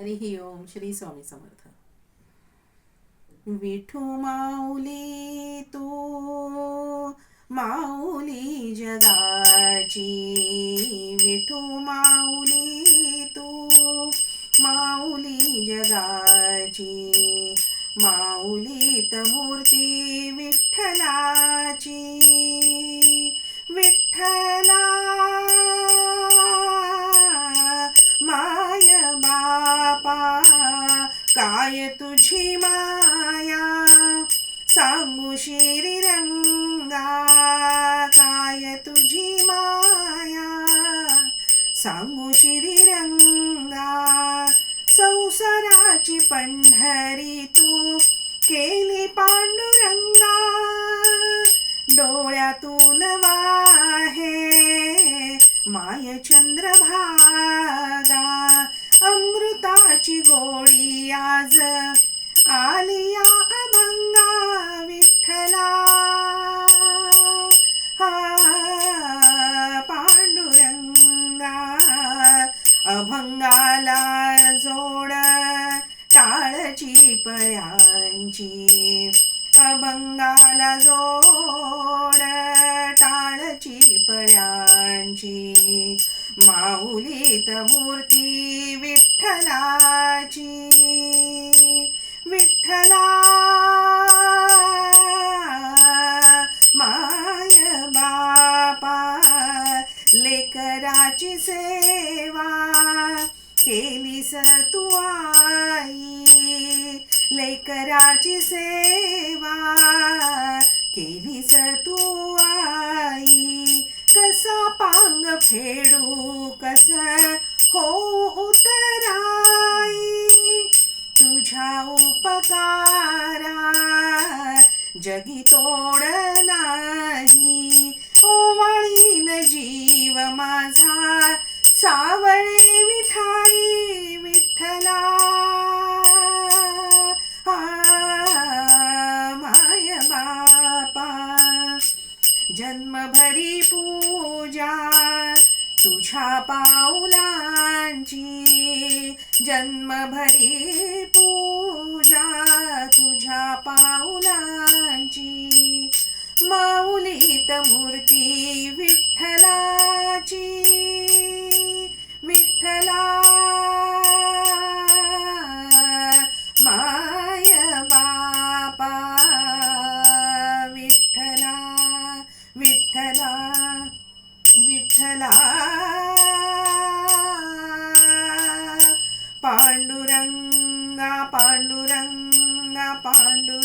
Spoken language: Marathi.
हरिः ओम. श्री स्वामी समर्थ. विठू माऊली तू माऊली जगाची, विठू माऊली तू माऊली जगाची, माऊलीत मूर्ती विठ्ठलाची. विठ्ठला माय बापा काय तुझी माया, सांगू श्रीरंगा काय तुझी माया, सांगू श्रीरंगा. संसाराची पंढरी तू केली पांडुरंगा, डोळ्यातून वाहे माय चंद्रभागा. अमृताची गोडी आज आलिया अभंगा विठ्ठला. पांडुरंगा अभंगाला जोड टाळची पळ्यांची, अभंगाला जोड टाळची पळ्यांची. माऊलीत मूर्ती विठ्ठलाची. विठ्ठला माय बापा लेकराची सेवा केलीस तू आई, लेकराची सेवा केलीस तू आई. कसा पांग फेडू कस हो उतराई, तुझ्या उपकारा जगी तोड नाही. ओवाळीन जीव माझा सावळे विठाई विठ्ठला. माय बापा जन्मभरी पूजा तुझ्या पाऊलांची, जन्मभरी पूजा तुझ्या पाऊलांची. माऊलीत मूर्ती विठ्ठलाची. विठ्ठला माय बापा विठ्ठला. विठ्ठला विठ्ठला पांडुरंगा पांडुरंगा पांडुरंगा.